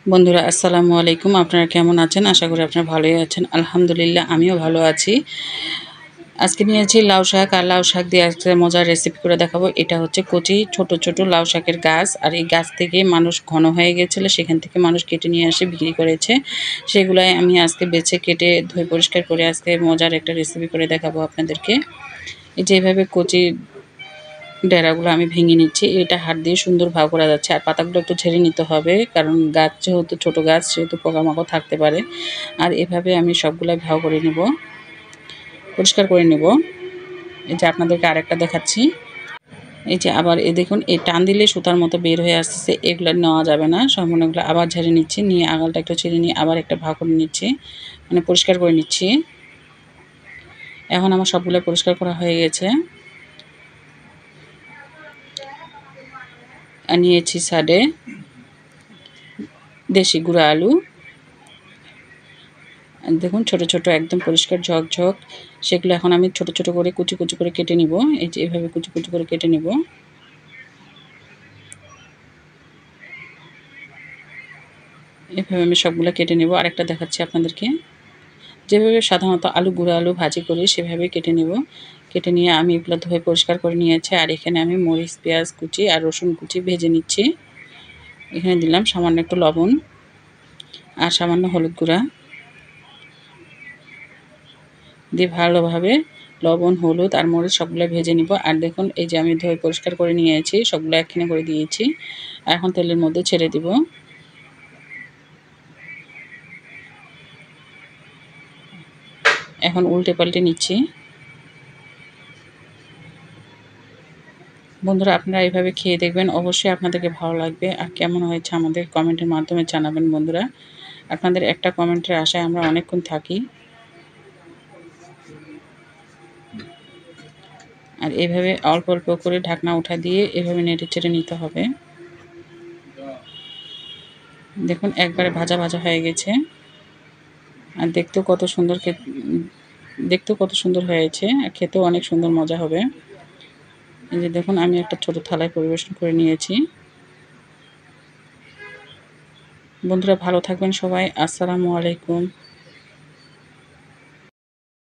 বন্ধুরা আসসালামু আলাইকুম। আপনারা কেমন আছেন? আশা করি আপনারা ভালোই আছেন। আলহামদুলিল্লাহ আমিও ভালো আছি। আজকে নিয়েছি লাউ শাক, আর লাউ শাক দিয়ে আজকে মজার রেসিপি করে দেখাবো। এটা হচ্ছে কচি ছোট ছোট লাউ শাকের গাছ, আর এই গাছ থেকে মানুষ ঘন হয়ে গেছিলো, সেখান থেকে মানুষ কেটে নিয়ে আসে বিক্রি করেছে। সেগুলাই আমি আজকে বেছে কেটে ধুয়ে পরিষ্কার করে আজকে মজার একটা রেসিপি করে দেখাবো আপনাদেরকে। এই যে এভাবে কচি ডেরাগুলো আমি ভেঙে নিচ্ছি। এটা হাত দিয়ে সুন্দর ভাগ করা যাচ্ছে, আর পাতাগুলো একটু ঝেড়ে নিতে হবে, কারণ গাছ যেহেতু ছোটো গাছ সেহেতু পোকামাকড় থাকতে পারে। আর এভাবে আমি সবগুলাই ভাগ করে নেব, পরিষ্কার করে নেব। এই যে আপনাদেরকে আরেকটা দেখাচ্ছি। এই যে আবার দেখুন, এই টান দিলে সুতার মতো বের হয়ে আসতেছে, এগুলো নেওয়া যাবে না। সম্পূর্ণ এগুলো আবার ঝেড়ে নিচ্ছি, নিয়ে আগালটা একটু ছেড়ে নিয়ে আবার একটা ভাগ করে নিচ্ছি, মানে পরিষ্কার করে নিচ্ছি। এখন আমার সবগুলো পরিষ্কার করা হয়ে গেছে। নিয়েছি সাইডে দেশি গুঁড়া আলু, দেখুন ছোট ছোট একদম পরিষ্কার ঝকঝক। সেগুলো এখন আমি ছোট ছোট করে কুচি কুচি করে কেটে নিব। এই যে এভাবে কুচি কুচি করে কেটে নিব। এভাবে আমি সবগুলো কেটে নেব। আরেকটা দেখাচ্ছি আপনাদেরকে। যেভাবে সাধারণত গুঁড়া আলু ভাজি করি সেভাবে কেটে নেব। কেটে নিয়ে আমি এগুলো ধুয়ে পরিষ্কার করে নিয়েছি। আর এখানে আমি মরিচ, পেঁয়াজ কুচি আর রসুন কুচি ভেজে নিচ্ছি। এখানে দিলাম সামান্য একটু লবণ আর সামান্য হলুদ গুঁড়া দিয়ে ভালোভাবে লবণ, হলুদ আর মরিচ সবগুলো ভেজে নিব। আর দেখুন, এই যে আমি ধুয়ে পরিষ্কার করে নিয়েছি, সবগুলো একখানে করে দিয়েছি। এখন তেলের মধ্যে ছেড়ে দিব। এখন উল্টে পাল্টে নিচ্ছি। বন্ধুরা আপনারা এইভাবে খেয়ে দেখবেন, অবশ্যই আপনাদেরকে ভালো লাগবে। আর কেমন হয়েছে আমাদের কমেন্টের মাধ্যমে জানাবেন। বন্ধুরা আপনাদের একটা কমেন্টের আশায় আমরা অনেকক্ষণ থাকি। আর এভাবে অল্প অল্প করে ঢাকনা উঠা দিয়ে এভাবে নেড়ে চেড়ে নিতে হবে। দেখুন একবারে ভাজা ভাজা হয়ে গেছে, আর দেখতেও কত সুন্দর হয়েছে, আর খেতেও অনেক সুন্দর মজা হবে। এই যে দেখুন, আমি একটা ছোট থালায় পরিবেশন করে নিয়েছি। বন্ধুরা ভালো থাকবেন সবাই। আসসালামু আলাইকুম।